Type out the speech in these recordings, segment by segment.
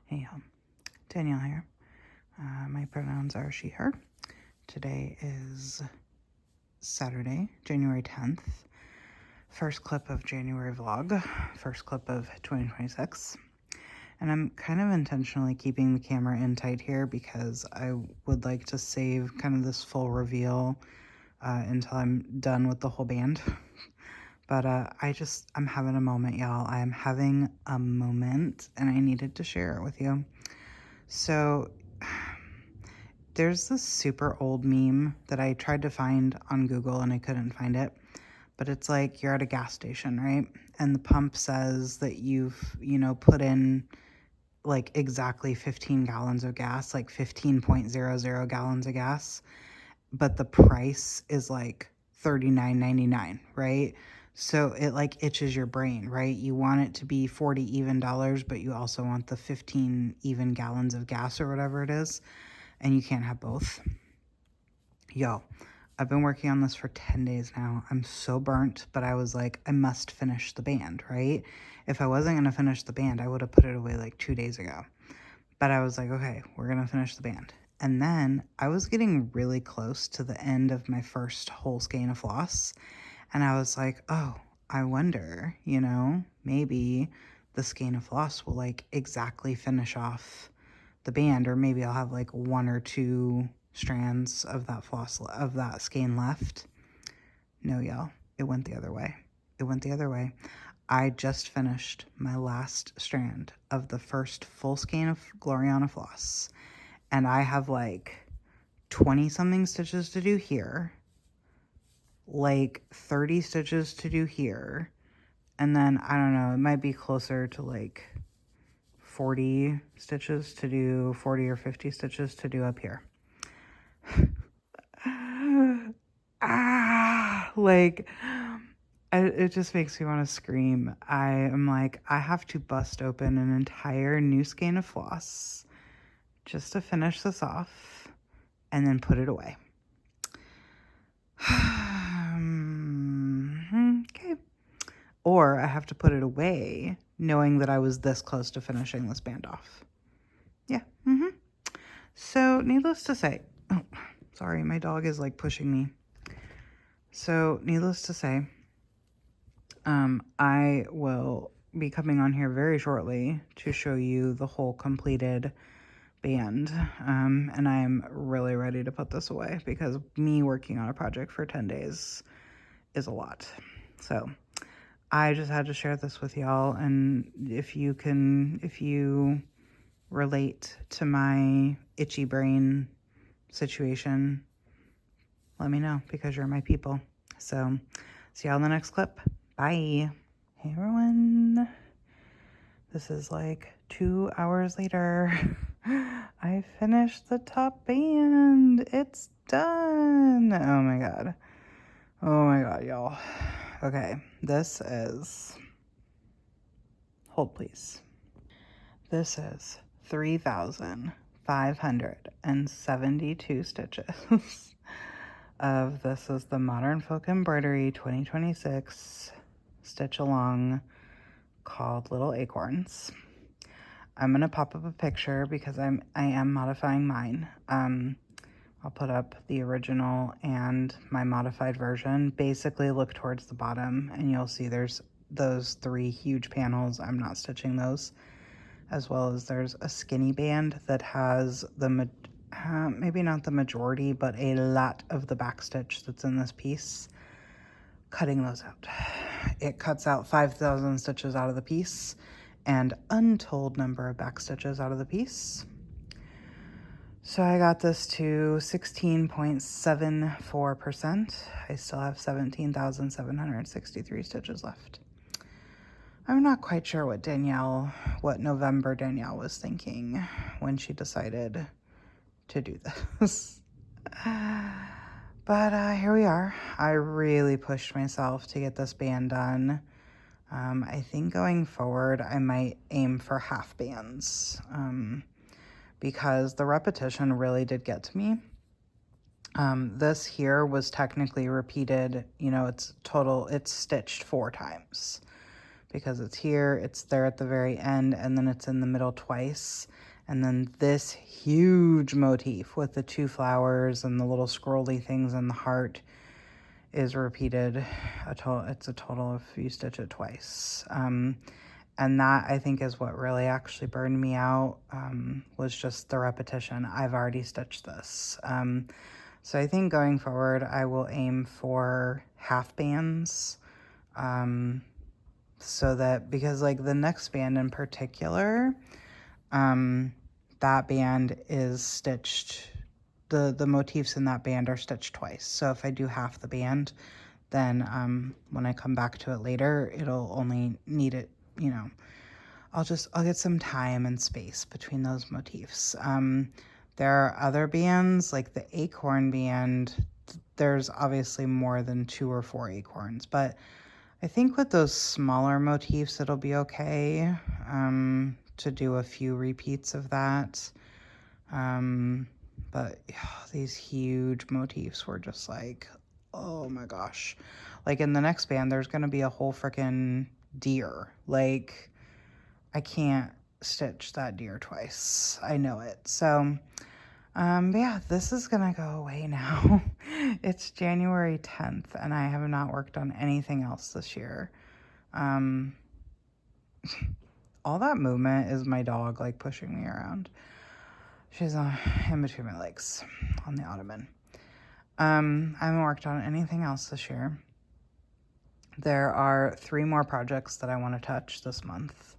Hey, Danielle here. My pronouns are she, her. Today is Saturday, January 10th. First clip of January vlog, first clip of 2026. And I'm kind of intentionally keeping the camera in tight here because I would like to save kind of this full reveal until I'm done with the whole band. But I'm having a moment, y'all. I am having a moment and I needed to share it with you. So there's this super old meme that I tried to find on Google and I couldn't find it. But it's like you're at a gas station, right? And the pump says that you've, put in like exactly 15 gallons of gas, like 15.00 gallons of gas. But the price is like $39.99, right? So it like itches your brain, right? You want it to be 40 even dollars, but you also want the 15 even gallons of gas or whatever it is. And you can't have both. Yo, I've been working on this for 10 days now. I'm so burnt, but I was like, I must finish the band, right? If I wasn't going to finish the band, I would have put it away like 2 days ago. But I was like, okay, we're going to finish the band. And then I was getting really close to the end of my first whole skein of floss. And I was like, oh, I wonder, maybe the skein of floss will like exactly finish off the band, or maybe I'll have like 1 or 2 strands of that floss of that skein left. No, y'all, it went the other way. It went the other way. I just finished my last strand of the first full skein of Gloriana floss, and I have like 20 something stitches to do here, like 30 stitches to do here, and then I don't know, it might be closer to like 40 stitches to do, 40 or 50 stitches to do up here. Like, it just makes me want to scream. I am like, I have to bust open an entire new skein of floss just to finish this off and then put it away. Okay. Or I have to put it away knowing that I was this close to finishing this band off. Yeah. So needless to say, oh, sorry, my dog is like pushing me. So needless to say, I will be coming on here very shortly to show you the whole completed band. And I'm really ready to put this away because me working on a project for 10 days is a lot. So I just had to share this with y'all. And if you relate to my itchy brain situation, let me know because you're my people. So see y'all in the next clip. Bye. Hey everyone. This is like 2 hours later. I finished the top band. It's done. Oh my god. Oh my god, y'all. Okay, this is, hold please. This is 3,572 stitches of This is the Modern Folk Embroidery 2026 stitch along called Little Acorns. I'm gonna pop up a picture because I am modifying mine. I'll put up the original and my modified version. Basically look towards the bottom and you'll see there's those 3 huge panels. I'm not stitching those. As well as there's a skinny band that has the maybe not the majority, but a lot of the back stitch that's in this piece. Cutting those out. It cuts out 5,000 stitches out of the piece and untold number of back stitches out of the piece. So I got this to 16.74%. I still have 17,763 stitches left. I'm not quite sure what November Danielle was thinking when she decided to do this. But here we are. I really pushed myself to get this band done. I think going forward, I might aim for half bands because the repetition really did get to me. This here was technically repeated, it's stitched 4 times because it's here, it's there at the very end, and then it's in the middle twice. And then this huge motif with the 2 flowers and the little scrolly things and the heart is repeated. It's a total of you stitch it twice. And that, I think, is what really actually burned me out, was just the repetition. I've already stitched this. So I think going forward, I will aim for half bands. So that, because like the next band in particular, that band is stitched, the motifs in that band are stitched twice. So if I do half the band, then when I come back to it later, it'll only need it, you know, I'll get some time and space between those motifs. There are other bands, like the acorn band, there's obviously more than 2 or 4 acorns, but I think with those smaller motifs, it'll be okay to do a few repeats of that. But these huge motifs were just like, oh my gosh. Like in the next band, there's going to be a whole freaking deer. Like, I can't stitch that deer twice. I know it. So, but yeah, this is going to go away now. It's January 10th, and I have not worked on anything else this year. All that movement is my dog, like, pushing me around. She's in between my legs on the ottoman. I haven't worked on anything else this year. There are 3 more projects that I want to touch this month.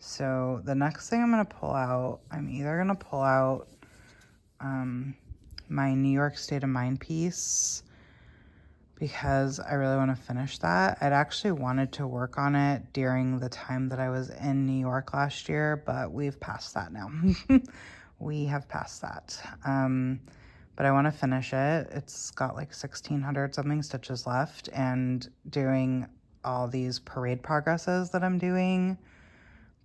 So the next thing I'm going to pull out, I'm either going to pull out my New York State of Mind piece, because I really want to finish that. I'd actually wanted to work on it during the time that I was in New York last year, but we've passed that now. We have passed that. But I want to finish it. It's got like 1,600 something stitches left, and doing all these parade progresses that I'm doing,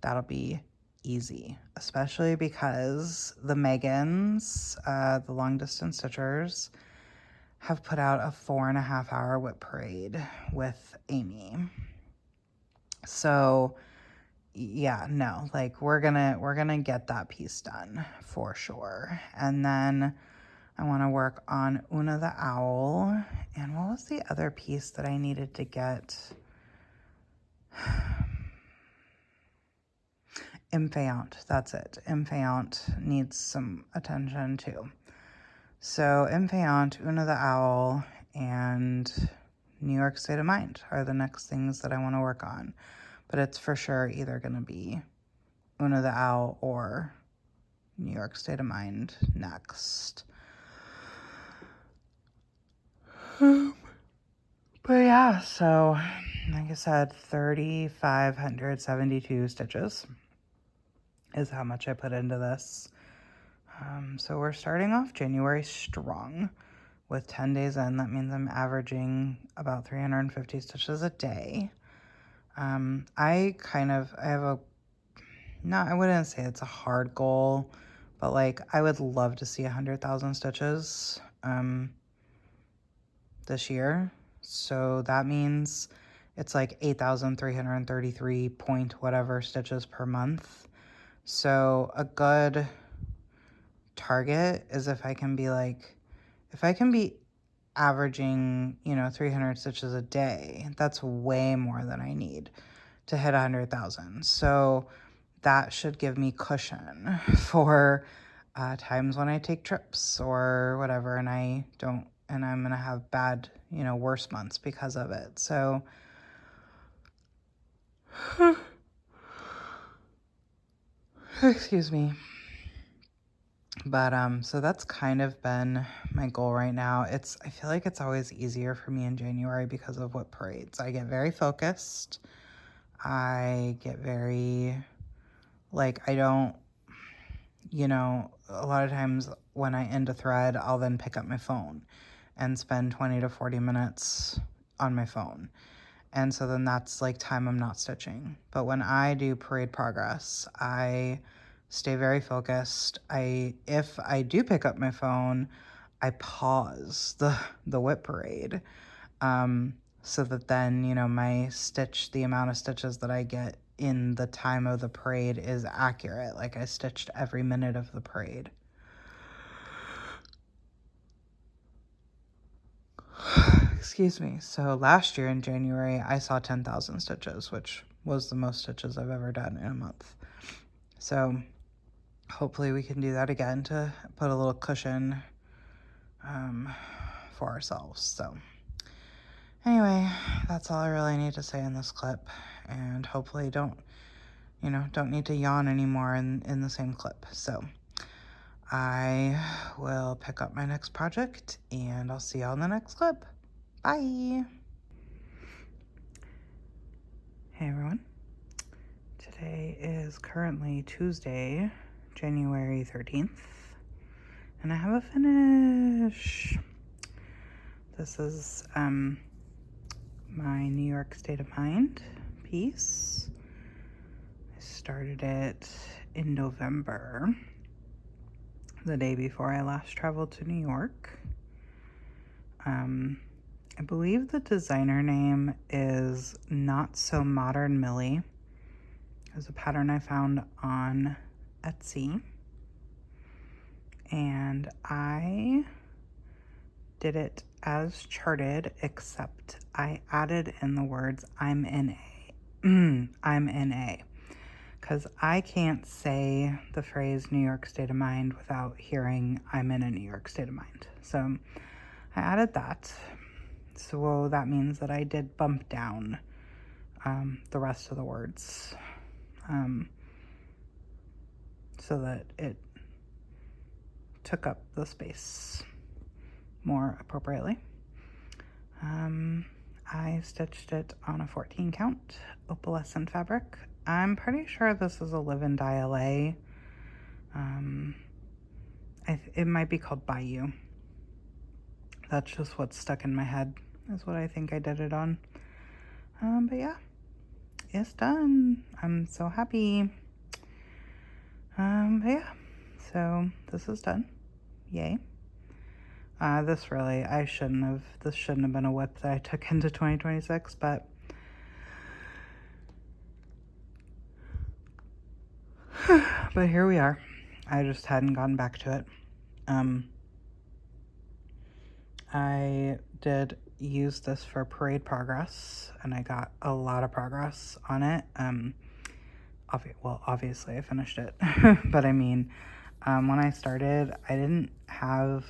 that'll be easy, especially because the Megans, the long distance stitchers, have put out a 4.5 hour whip parade with Amy. So yeah, no, like we're gonna get that piece done for sure. And then I want to work on Una the Owl. And what was the other piece that I needed to get? Imphéant, that's it. Imphéant needs some attention too. So Imphéant, Una the Owl, and New York State of Mind are the next things that I want to work on. But it's for sure either going to be Una the Owl or New York State of Mind next. But yeah, so like I said, 3,572 stitches is how much I put into this. So we're starting off January strong with 10 days in. That means I'm averaging about 350 stitches a day. I wouldn't say it's a hard goal, but like I would love to see 100,000 stitches this year. So that means it's like 8,333 point whatever stitches per month. So a good target is if I can be averaging, 300 stitches a day, that's way more than I need to hit 100,000. So that should give me cushion for times when I take trips or whatever, and I'm gonna have bad, worse months because of it. So excuse me. But so that's kind of been my goal right now. I feel like it's always easier for me in January because of what parades. I get very focused. I get very, like, I don't, a lot of times when I end a thread, I'll then pick up my phone and spend 20 to 40 minutes on my phone. And so then that's like time I'm not stitching. But when I do parade progress, I stay very focused. If I do pick up my phone, I pause the whip parade, so that then, you know, the amount of stitches that I get in the time of the parade is accurate. Like, I stitched every minute of the parade. Excuse me. So last year in January, I saw 10,000 stitches, which was the most stitches I've ever done in a month. So hopefully we can do that again to put a little cushion for ourselves. So anyway, that's all I really need to say in this clip, and hopefully don't need to yawn anymore in the same clip. So I will pick up my next project, and I'll see y'all in the next clip. Bye. Hey everyone. Today is currently Tuesday, January 13th, and I have a finish. This is my New York State of Mind piece. I started it in November, the day before I last traveled to New York. I believe the designer name is Not So Modern Millie. It was a pattern I found on Etsy, and I did it as charted, except I added in the words I'm in A, because I can't say the phrase New York State of Mind without hearing I'm in a New York State of Mind. So I added that. So that means that I did bump down the rest of the words so that it took up the space more appropriately. I stitched it on a 14 count opalescent fabric. I'm pretty sure this is a live-in dye LA. It might be called Bayou. That's just what's stuck in my head, is what I think I did it on. But yeah, it's done. I'm so happy. But yeah, so this is done. Yay. This shouldn't have been a whip that I took into 2026, but here we are. I just hadn't gotten back to it. I did use this for parade progress, and I got a lot of progress on it. Obviously I finished it, but I mean, when I started, I didn't have,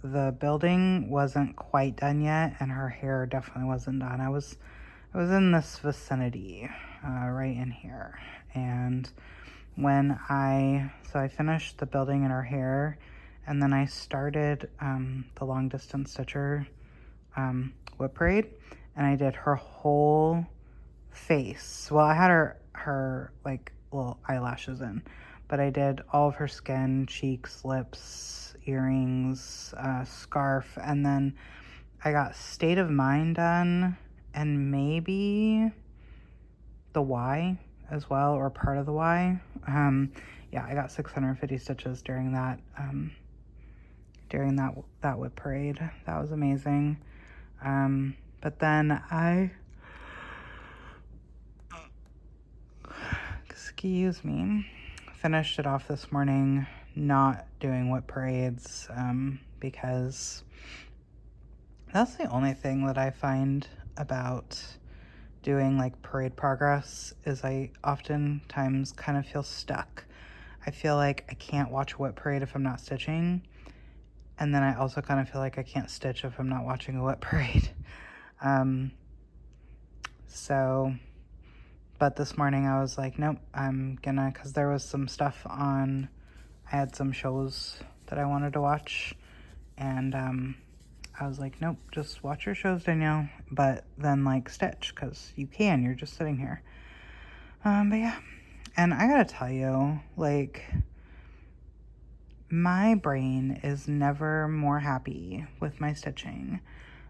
the building wasn't quite done yet, and her hair definitely wasn't done. I was in this vicinity, right in here, and when I finished the building and her hair, and then I started the long distance stitcher whip parade, and I did her whole face. Well, I had her like little eyelashes in, but I did all of her skin, cheeks, lips, earrings, scarf, and then I got State of Mind done, and maybe the Y as well, or part of the Y. Yeah, I got 650 stitches during that whip parade. That was amazing. But then excuse me, finished it off this morning not doing whip parades, because that's the only thing that I find about doing like parade progress is I oftentimes kind of feel stuck. I feel like I can't watch a whip parade if I'm not stitching, and then I also kind of feel like I can't stitch if I'm not watching a whip parade. But this morning I was like, nope, because there was some stuff on, I had some shows that I wanted to watch, and I was like, nope, just watch your shows, Danielle, but then like stitch, because you're just sitting here. But yeah, and I gotta tell you, like, my brain is never more happy with my stitching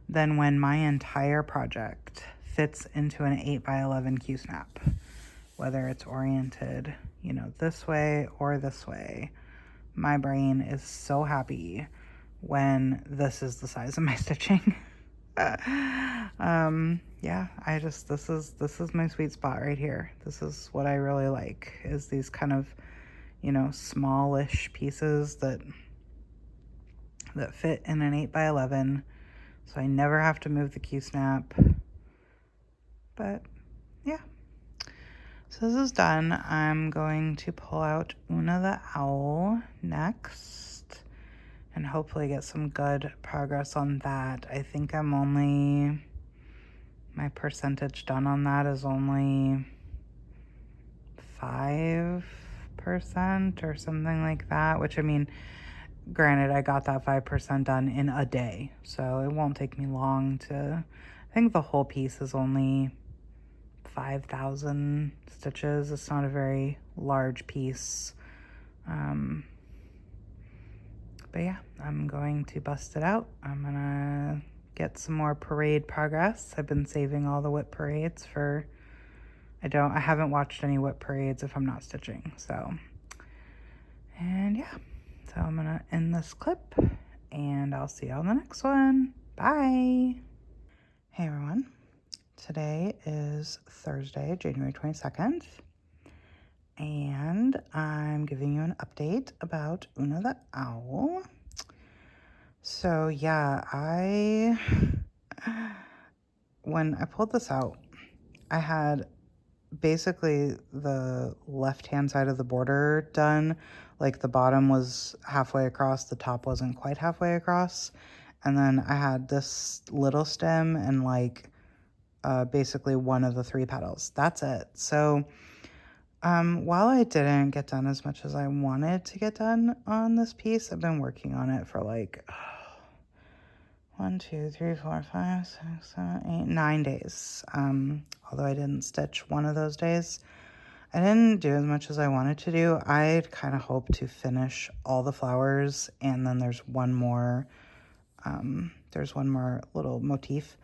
than when my entire project fits into an 8x11 Q-snap, whether it's oriented, this way or this way. My brain is so happy when this is the size of my stitching. Yeah, this is my sweet spot right here. This is what I really like, is these kind of, smallish pieces that fit in an 8x11, so I never have to move the Q-snap. But yeah, so this is done. I'm going to pull out Una the owl next and hopefully get some good progress on that. I think my percentage done on that is only 5% or something like that, which, I mean, granted, I got that 5% done in a day, so it won't take me long I think the whole piece is only 5,000 stitches. It's not a very large piece. But yeah, I'm going to bust it out. I'm gonna get some more parade progress. I've been saving all the whip parades for, I haven't watched any whip parades if I'm not stitching, so. And yeah, so I'm gonna end this clip and I'll see you on the next one. Bye. Hey everyone. Today is Thursday, January 22nd, and I'm giving you an update about Una the owl. So yeah, when I pulled this out, I had basically the left-hand side of the border done. Like the bottom was halfway across, the top wasn't quite halfway across. And then I had this little stem and like basically one of the 3 petals. That's it. So while I didn't get done as much as I wanted to get done on this piece, I've been working on it for like 1, 2, 3, 4, 5, 6, 7, 8, 9 days. Although I didn't stitch one of those days. I didn't do as much as I wanted to do. I kind of hope to finish all the flowers, and then there's one more little motif.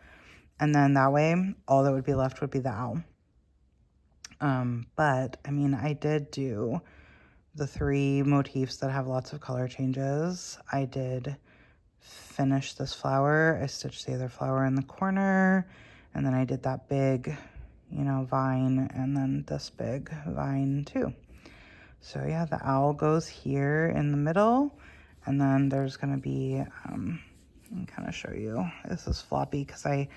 And then that way, all that would be left would be the owl. But, I mean, I did do the 3 motifs that have lots of color changes. I did finish this flower. I stitched the other flower in the corner, and then I did that big, vine, and then this big vine too. So yeah, the owl goes here in the middle, and then there's going to be, let me kind of show you. This is floppy because I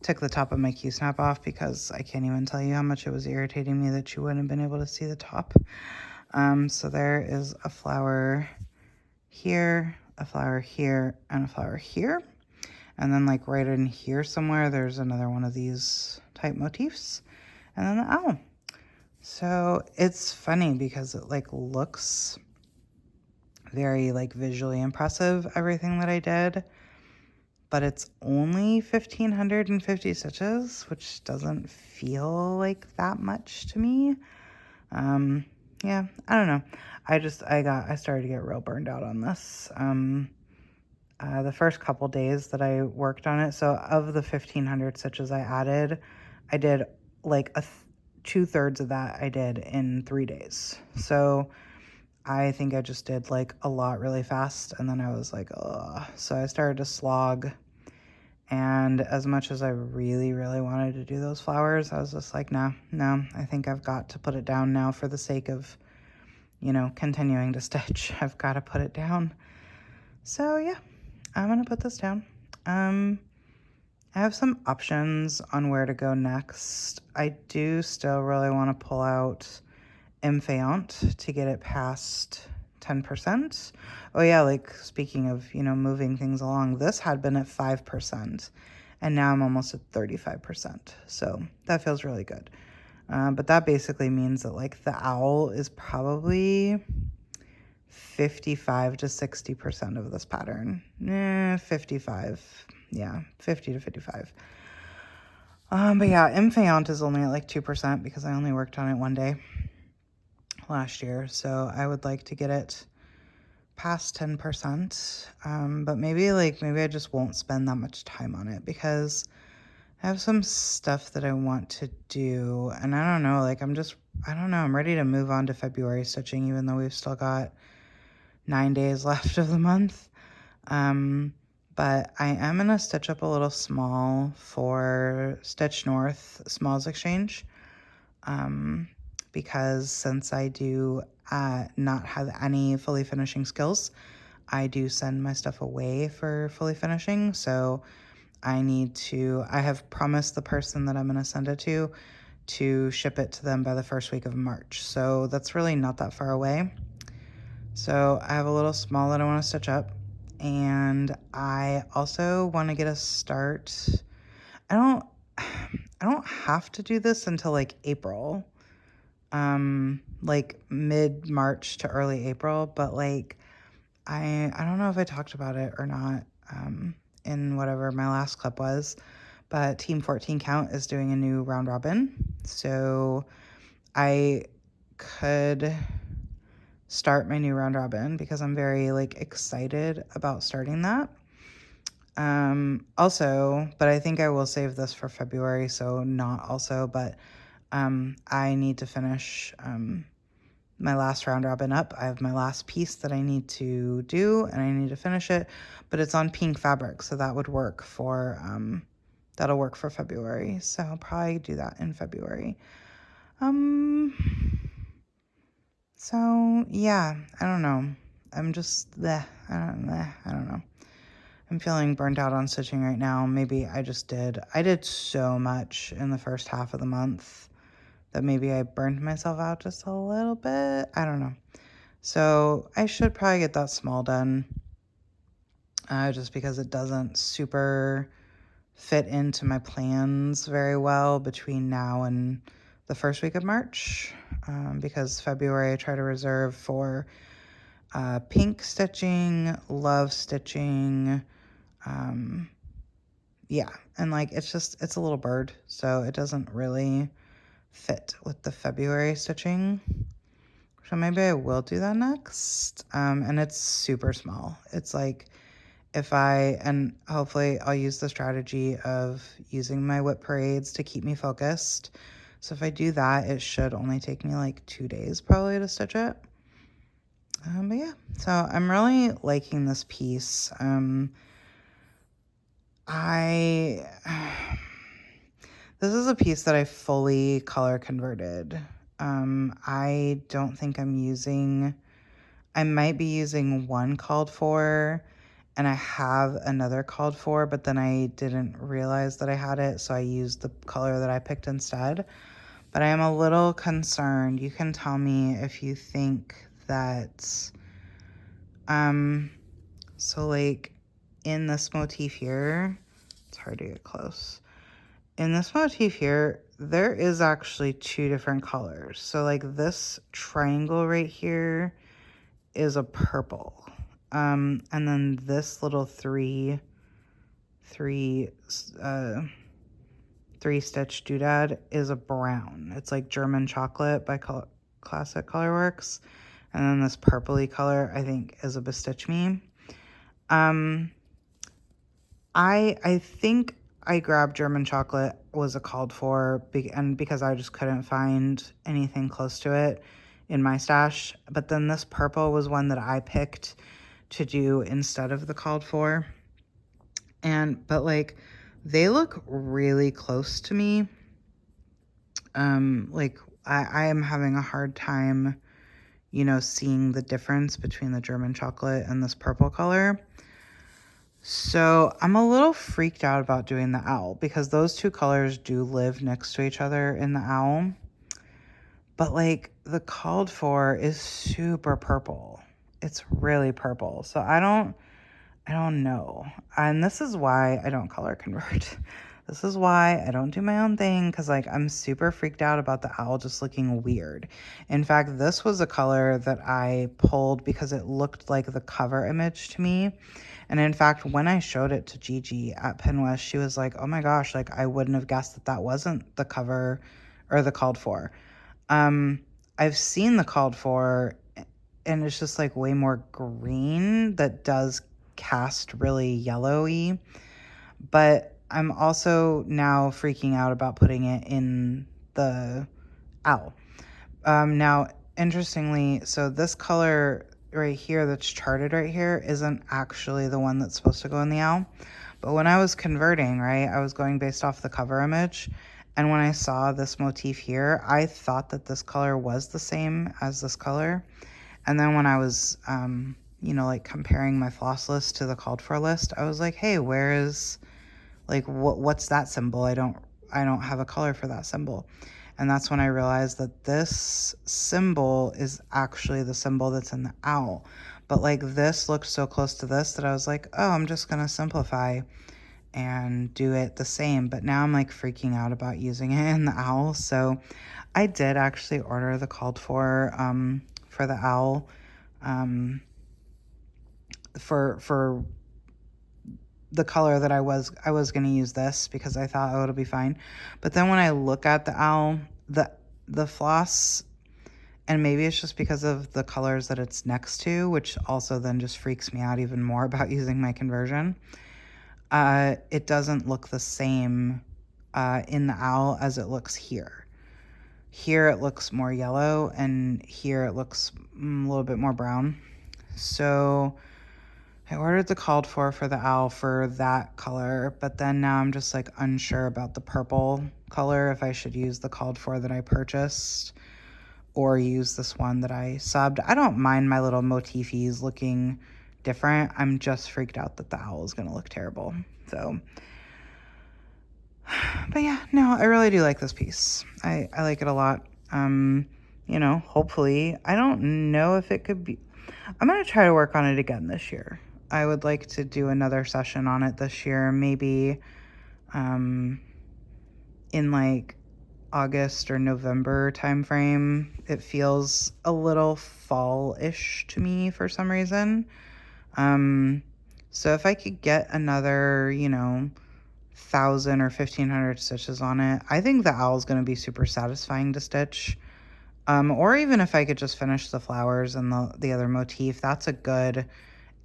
took the top of my Q-snap off because I can't even tell you how much it was irritating me that you wouldn't have been able to see the top. So there is a flower here, a flower here, and a flower here. And then like right in here somewhere, there's another one of these type motifs. And then the owl. So it's funny because it like looks very like visually impressive, everything that I did. But it's only 1,550 stitches, which doesn't feel like that much to me. Yeah, I don't know. I started to get real burned out on this. The first couple days that I worked on it, so of the 1,500 stitches I added, I did like 2/3 of that I did in 3 days. So I think I just did like a lot really fast, and then I was like, ugh. So I started to slog, and as much as I really, really wanted to do those flowers, I was just like, no, I think I've got to put it down now for the sake of, continuing to stitch. I've got to put it down. So yeah, I'm going to put this down. I have some options on where to go next. I do still really want to pull out Infayant to get it past 10%. Oh yeah, like speaking of, moving things along, this had been at 5% and now I'm almost at 35%. So that feels really good. But that basically means that like the owl is probably 55 to 60% of this pattern. 55. Yeah, 50 to 55. But yeah, Infayant is only at like 2% because I only worked on it one day last year. So I would like to get it past 10%. But maybe I just won't spend that much time on it because I have some stuff that I want to do. And I don't know, I'm ready to move on to February stitching, even though we've still got 9 days left of the month. But I am going to stitch up a little small for Stitch North Smalls Exchange. Because since I do not have any fully finishing skills, I do send my stuff away for fully finishing. So I have promised the person that I'm going to send it to ship it to them by the first week of March. So that's really not that far away. So I have a little small that I want to stitch up. And I also want to get a start. I don't have to do this until like April. Like mid-March to early April, but like I don't know if I talked about it or not in whatever my last clip was, but Team 14 Count is doing a new round robin. So I could start my new round robin because I'm very like excited about starting that. Also, but I think I will save this for February, so not also, but I need to finish my last round robin up. I have my last piece that I need to do and I need to finish it, but it's on pink fabric, so that would work for that'll work for February. So I'll probably do that in February. So yeah, I don't know. I'm just I don't know. I'm feeling burnt out on stitching right now. Maybe I did so much in the first half of the month that maybe I burned myself out just a little bit. I don't know. So I should probably get that small done just because it doesn't super fit into my plans very well between now and the first week of March, because February I try to reserve for pink stitching, love stitching, yeah, and like it's a little bird, so it doesn't really fit with the February stitching. So maybe I will do that next. And it's super small. It's like and hopefully I'll use the strategy of using my whip parades to keep me focused. So if I do that, it should only take me like 2 days probably to stitch it. But yeah, so I'm really liking this piece. This is a piece that I fully color converted. I don't think I might be using one called for, and I have another called for, but then I didn't realize that I had it, so I used the color that I picked instead. But I am a little concerned. You can tell me if you think that, so like in this motif here, it's hard to get close. In this motif here, there is actually 2 different colors. So like this triangle right here is a purple. And then this little three stitch doodad is a brown. It's like German chocolate by Classic Colorworks. And then this purpley color, I think, is a Bestitch Me. I think I grabbed German chocolate was a called for, and because I just couldn't find anything close to it in my stash. But then this purple was one that I picked to do instead of the called for. But like they look really close to me. Like I am having a hard time, seeing the difference between the German chocolate and this purple color. So I'm a little freaked out about doing the owl because those 2 colors do live next to each other in the owl. But like the called for is super purple. It's really purple. So I don't know. And this is why I don't color convert. This is why I don't do my own thing, because like I'm super freaked out about the owl just looking weird. In fact, this was a color that I pulled because it looked like the cover image to me. And in fact, when I showed it to Gigi at Pinwest, she was like, oh my gosh, like I wouldn't have guessed that wasn't the cover or the called for. I've seen the called for and it's just like way more green that does cast really yellowy, but I'm also now freaking out about putting it in the owl. Now, interestingly, so this color right here that's charted right here isn't actually the one that's supposed to go in the owl. But when I was converting, right, I was going based off the cover image. And when I saw this motif here, I thought that this color was the same as this color. And then when I was, you know, like comparing my floss list to the called for list, I was like, hey, where is, like, what's that symbol? I don't have a color for that symbol. And that's when I realized that this symbol is actually the symbol that's in the owl. But like this looked so close to this that I was like, oh, I'm just going to simplify and do it the same. But now I'm like freaking out about using it in the owl. So I did actually order the called for the owl for the color that I was going to use this because I thought, oh, it'll be fine. But then when I look at the owl, the floss, and maybe it's just because of the colors that it's next to, which also then just freaks me out even more about using my conversion. It doesn't look the same in the owl as it looks here. Here it looks more yellow, and here it looks a little bit more brown. So I ordered the called for the owl for that color, but then now I'm just like unsure about the purple color, if I should use the called for that I purchased or use this one that I subbed. I don't mind my little motifs looking different. I'm just freaked out that the owl is going to look terrible. So, but yeah, no, I really do like this piece. I like it a lot. You know, hopefully, I don't know if it could be, I'm going to try to work on it again this year. I would like to do another session on it this year, maybe in like August or November timeframe. It feels a little fall-ish to me for some reason. So if I could get another, you know, 1,000 or 1,500 stitches on it, I think the owl is going to be super satisfying to stitch. Or even if I could just finish the flowers and the other motif, that's a good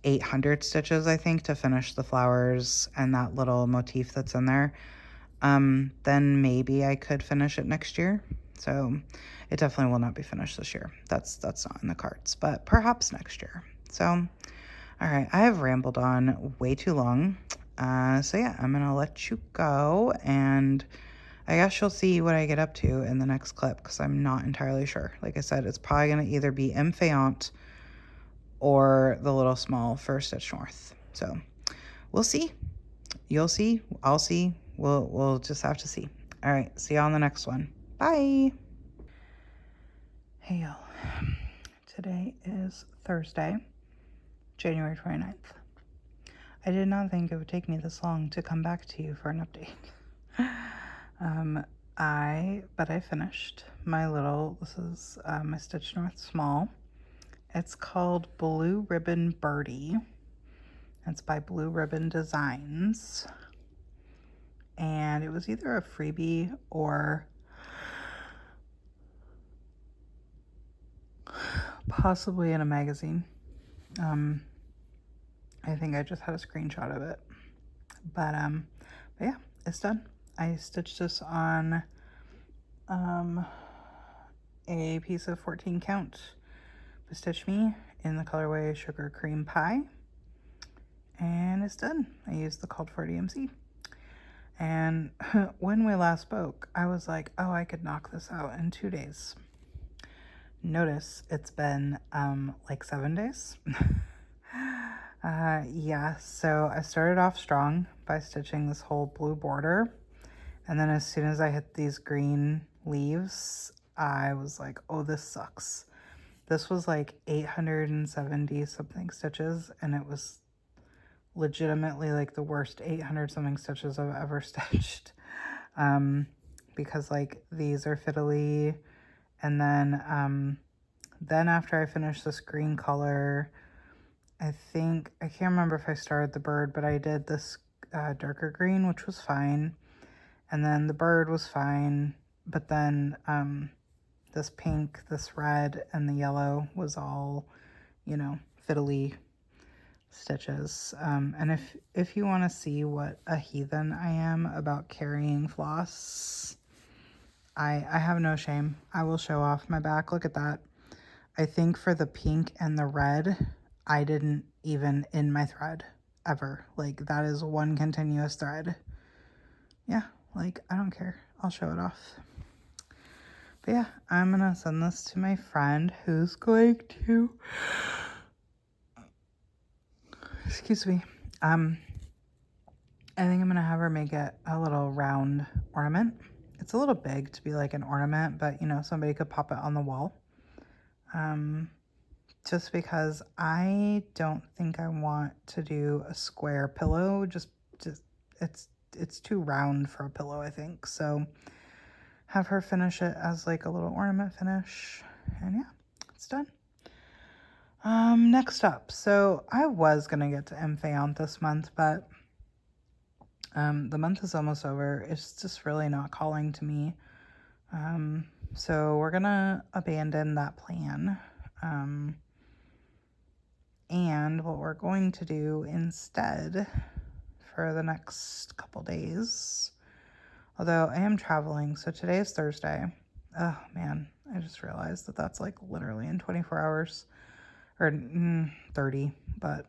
800 stitches, I think, to finish the flowers and that little motif that's in there. Then maybe I could finish it next year. So it definitely will not be finished this year. That's not in the cards, but perhaps next year. So, all right, I have rambled on way too long. So yeah, I'm gonna let you go, and I guess you'll see what I get up to in the next clip because I'm not entirely sure. Like I said, it's probably gonna either be Faiante or the little small for Stitch North. So we'll see. You'll see. I'll see. We'll just have to see. All right. See you on the next one. Bye. Hey, y'all. Today is Thursday, January 29th. I did not think it would take me this long to come back to you for an update. But I finished my little, this is my Stitch North Small. It's called Blue Ribbon Birdie. It's by Blue Ribbon Designs. And it was either a freebie or possibly in a magazine. I think I just had a screenshot of it. But yeah, it's done. I stitched this on a piece of 14 count Stitch Me in the colorway Sugar Cream Pie. And it's done. I used the called for DMC. And when we last spoke, I was like, oh, I could knock this out in 2 days. Notice it's been like 7 days. Yeah, so I started off strong by stitching this whole blue border. And then as soon as I hit these green leaves, I was like, oh, this sucks. This was like 870 something stitches, and it was legitimately like the worst 800 something stitches I've ever stitched. Because like these are fiddly, and then after I finished this green color, I can't remember if I started the bird, but I did this darker green, which was fine. And then the bird was fine, but then this pink, this red, and the yellow was all, you know, fiddly stitches. And if you want to see what a heathen I am about carrying floss, I have no shame. I will show off my back. Look at that. I think for the pink and the red, I didn't even in my thread ever. Like, that is one continuous thread. Yeah, like, I don't care. I'll show it off. But yeah, I'm gonna send this to my friend who's going to, excuse me, I think I'm gonna have her make it a little round ornament. It's a little big to be like an ornament, but you know, somebody could pop it on the wall. Just because I don't think I want to do a square pillow. Just it's too round for a pillow, I think. So have her finish it as like a little ornament finish, and yeah, it's done. Next up, so I was gonna get to Emphaeon this month, but the month is almost over. It's just really not calling to me. So we're gonna abandon that plan. And what we're going to do instead for the next couple days, although I am traveling, so today is Thursday. Oh man, I just realized that that's like literally in 24 hours or 30, but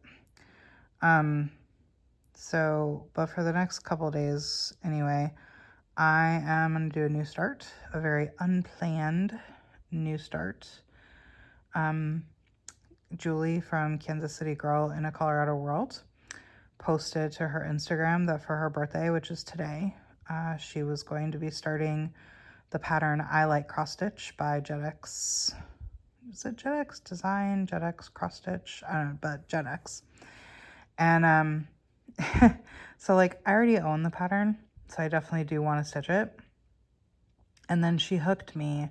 but for the next couple days anyway, I am going to do a new start, a very unplanned new start. Julie from Kansas City Girl in a Colorado World posted to her Instagram that for her birthday, which is today, she was going to be starting the pattern I Like Cross Stitch by JetX. Is it JetX Design? JetX Cross Stitch? I don't know, but JetX. And so like I already own the pattern, so I definitely do want to stitch it. And then she hooked me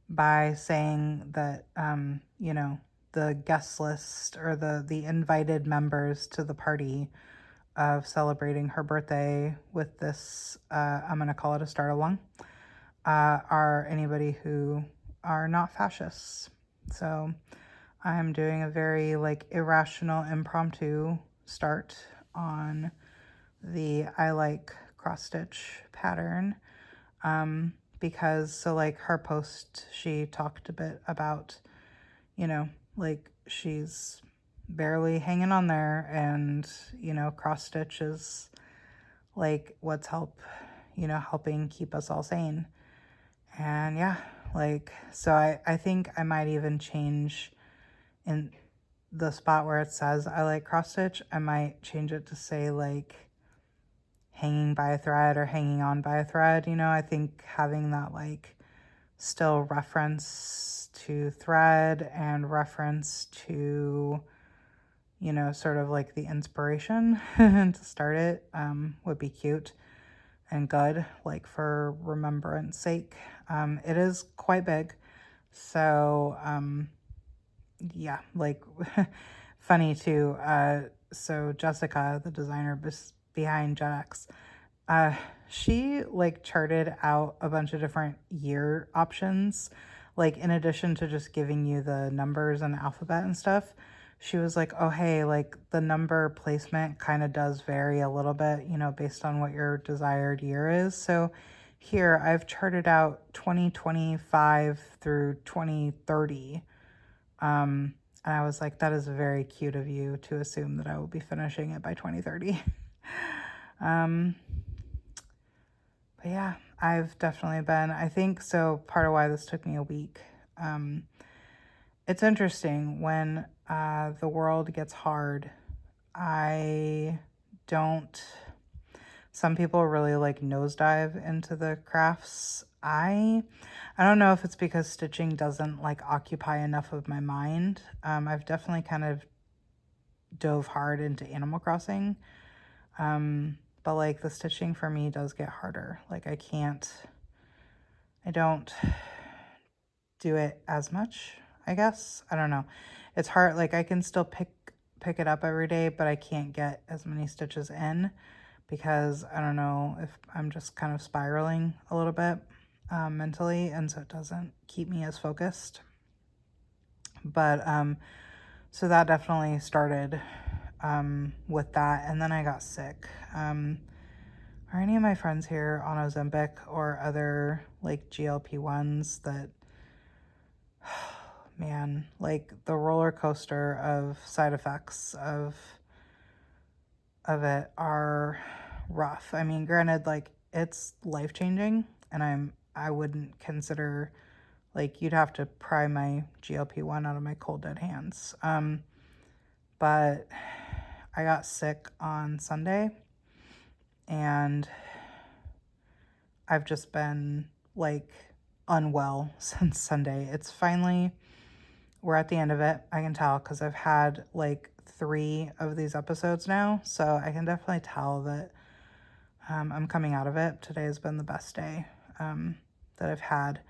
by saying that, you know, the guest list or the invited members to the party of celebrating her birthday with this, I'm going to call it a start along, are anybody who are not fascists. So I'm doing a very like irrational impromptu start on the I Like Cross Stitch pattern. Because so like her post, she talked a bit about, you know, like she's barely hanging on there, and you know, cross stitch is like what's helping keep us all sane. And yeah, like so I think I might even change in the spot where it says I like cross stitch, I might change it to say like hanging by a thread or hanging on by a thread. You know, I think having that like still reference to thread and reference to, you know, sort of like the inspiration to start it would be cute and good, like for remembrance sake. It is quite big, so yeah, like funny too. So Jessica, the designer behind JetX, she like charted out a bunch of different year options, like in addition to just giving you the numbers and alphabet and stuff. She was like, oh hey, like the number placement kind of does vary a little bit, you know, based on what your desired year is. So here I've charted out 2025 through 2030. And I was like, that is very cute of you to assume that I will be finishing it by 2030. But yeah, I've definitely been, I think, so part of why this took me a week. It's interesting when the world gets hard. I don't, some people really like nosedive into the crafts. I don't know if it's because stitching doesn't like occupy enough of my mind. I've definitely kind of dove hard into Animal Crossing. But like the stitching for me does get harder. Like I don't do it as much, I guess. I don't know. It's hard. Like I can still pick it up every day, but I can't get as many stitches in because I don't know if I'm just kind of spiraling a little bit mentally, and so it doesn't keep me as focused. But so that definitely started with that, and then I got sick. Are any of my friends here on Ozempic or other like GLP-1s that, man, like the roller coaster of side effects of it are rough. I mean, granted, like it's life-changing, and I wouldn't consider, like, you'd have to pry my GLP-1 out of my cold dead hands. But I got sick on Sunday, and I've just been like unwell since Sunday. It's finally, we're at the end of it. I can tell because I've had like 3 of these episodes now, so I can definitely tell that I'm coming out of it. Today has been the best day that I've had.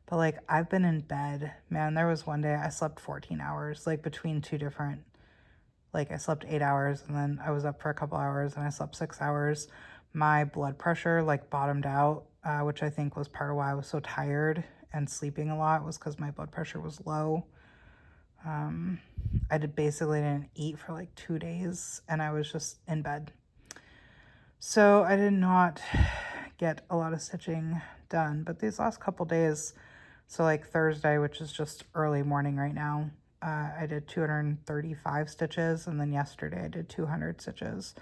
But like, I've been in bed, man. There was one day I slept 14 hours, like between 2 different, like I slept 8 hours, and then I was up for a couple hours, and I slept 6 hours. My blood pressure like bottomed out, which I think was part of why I was so tired and sleeping a lot, was because my blood pressure was low. I basically didn't eat for like 2 days, and I was just in bed. So I did not get a lot of stitching done, but these last couple days, so like Thursday, which is just early morning right now, I did 235 stitches, and then yesterday I did 200 stitches.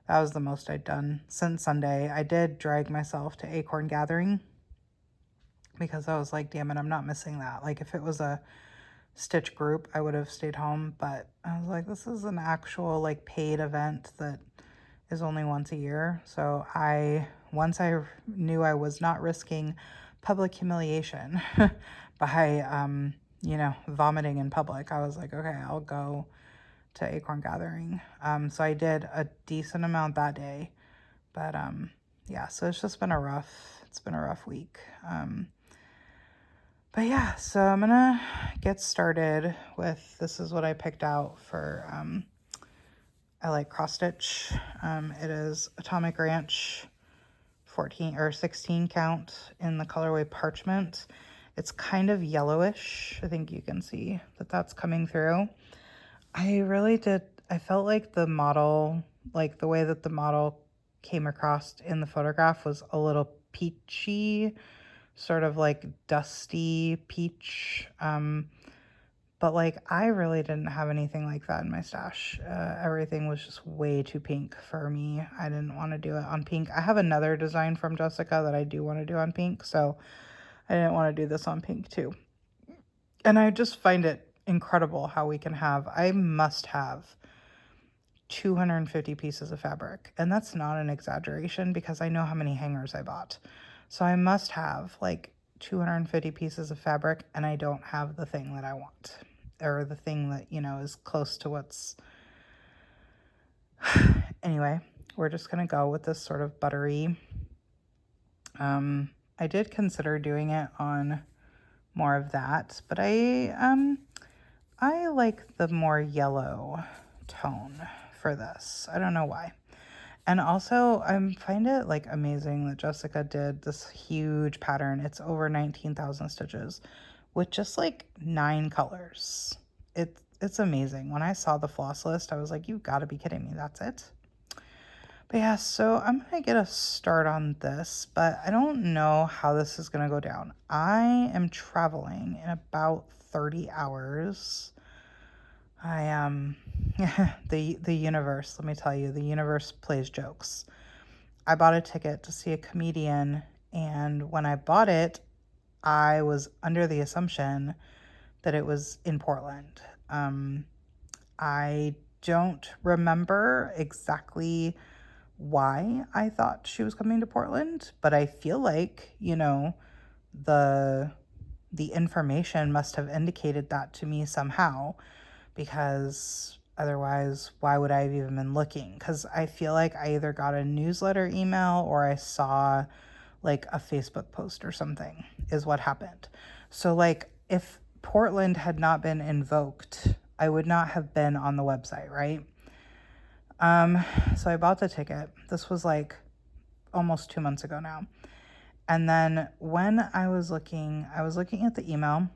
That was the most I'd done since Sunday. I did drag myself to acorn gathering because I was like, damn it, I'm not missing that. Like, if it was a stitch group, I would have stayed home, but I was like, this is an actual like paid event that is only once a year. So once I knew I was not risking public humiliation by, vomiting in public, I was like, okay, I'll go to acorn gathering. So I did a decent amount that day, but yeah, so it's just been a rough week. But yeah, so I'm gonna get started with, this is what I picked out for, I like cross stitch. It is Atomic Ranch 14 or 16 count in the colorway Parchment. It's kind of yellowish. I think you can see that that's coming through. I felt like the model, like the way that the model came across in the photograph was a little peachy, sort of like dusty peach. But like, I really didn't have anything like that in my stash. Everything was just way too pink for me. I didn't want to do it on pink. I have another design from Jessica that I do want to do on pink, so I didn't want to do this on pink too. And I just find it incredible how I must have 250 pieces of fabric. And that's not an exaggeration because I know how many hangers I bought. So I must have like 250 pieces of fabric, and I don't have the thing that I want, or the thing that, is close to what's... Anyway, we're just going to go with this sort of buttery. I did consider doing it on more of that, but I like the more yellow tone for this. I don't know why. And also, I find it like amazing that Jessica did this huge pattern. It's over 19,000 stitches with just like 9 colors. It's amazing. When I saw the floss list, I was like, you've got to be kidding me. That's it. But yeah, so I'm going to get a start on this, but I don't know how this is going to go down. I am traveling in about 30 hours. The universe, let me tell you, the universe plays jokes. I bought a ticket to see a comedian, and when I bought it, I was under the assumption that it was in Portland. I don't remember exactly why I thought she was coming to Portland, but I feel like, the information must have indicated that to me somehow, because otherwise, why would I have even been looking? Because I feel like I either got a newsletter email or I saw like a Facebook post or something is what happened. So like, if Portland had not been invoked, I would not have been on the website, right? So I bought the ticket. This was like almost 2 months ago now. And then when I was looking at the email,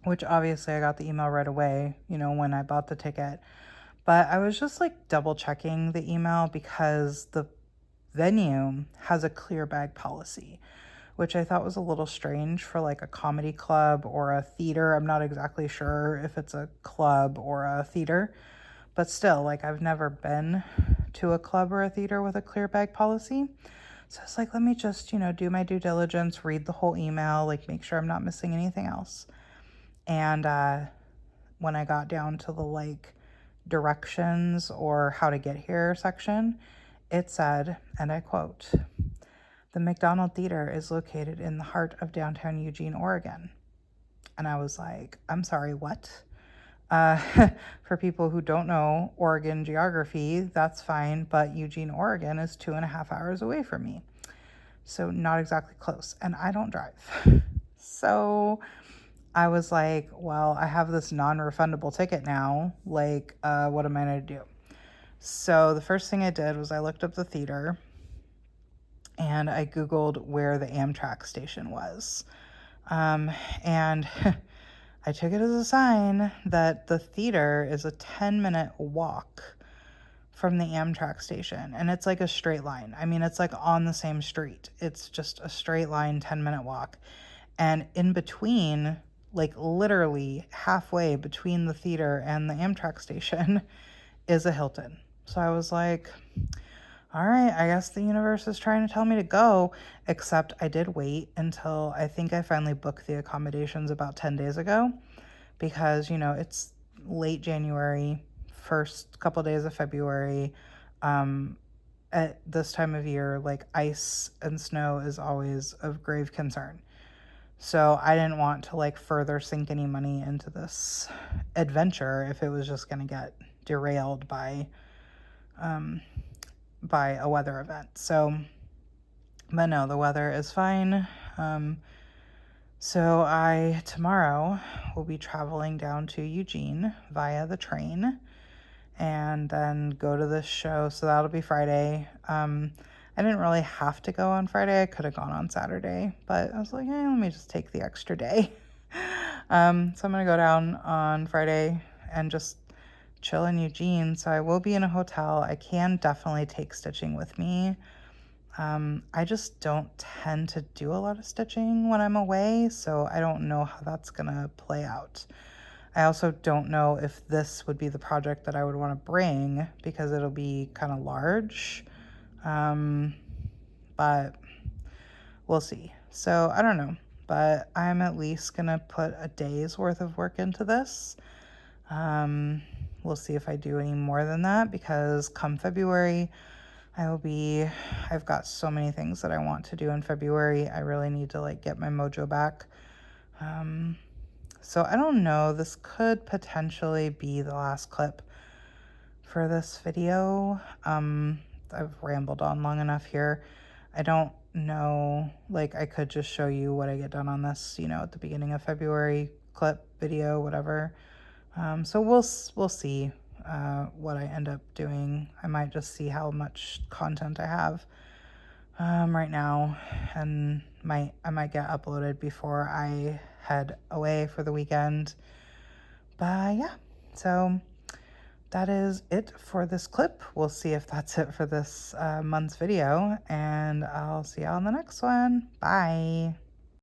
which obviously I got the email right away, when I bought the ticket. But I was just like double checking the email because the venue has a clear bag policy. which I thought was a little strange for like a comedy club or a theater. I'm not exactly sure if it's a club or a theater, but still, like, I've never been to a club or a theater with a clear bag policy. So I was like, let me just, do my due diligence, read the whole email, like make sure I'm not missing anything else. And when I got down to the like directions or how to get here section, it said, and I quote, "The McDonald Theater is located in the heart of downtown Eugene, Oregon." And I was like, I'm sorry, what? For people who don't know Oregon geography, that's fine, but Eugene, Oregon is 2.5 hours away from me. So not exactly close, and I don't drive. So I was like, well, I have this non-refundable ticket now. Like, what am I going to do? So the first thing I did was I looked up the theater and I Googled where the Amtrak station was. And I took it as a sign that the theater is a 10-minute walk from the Amtrak station. And it's like a straight line. I mean, it's like on the same street. It's just a straight line 10-minute walk. And in between, like literally halfway between the theater and the Amtrak station, is a Hilton. So I was like, all right, I guess the universe is trying to tell me to go, except I did wait until I think I finally booked the accommodations about 10 days ago because, it's late January, first couple days of February. At this time of year, like ice and snow is always of grave concern. So I didn't want to like further sink any money into this adventure if it was just going to get derailed by a weather event. So, but no, the weather is fine. So I tomorrow will be traveling down to Eugene via the train and then go to this show. So that'll be Friday. I didn't really have to go on Friday. I could have gone on Saturday, but I was like, let me just take the extra day. So I'm going to go down on Friday and just chill in Eugene. So I will be in a hotel. I can definitely take stitching with me. I just don't tend to do a lot of stitching when I'm away, so I don't know how that's gonna play out. I also don't know if this would be the project that I would want to bring because it'll be kind of large, but we'll see. So I don't know, but I'm at least gonna put a day's worth of work into this. We'll see if I do any more than that because come February, I've got so many things that I want to do in February. I really need to like get my mojo back. So I don't know, this could potentially be the last clip for this video. I've rambled on long enough here. I don't know, like I could just show you what I get done on this, at the beginning of February clip, video, whatever. So we'll see what I end up doing. I might just see how much content I have right now, and I might get uploaded before I head away for the weekend. But yeah, so that is it for this clip. We'll see if that's it for this month's video, and I'll see y'all in the next one. Bye.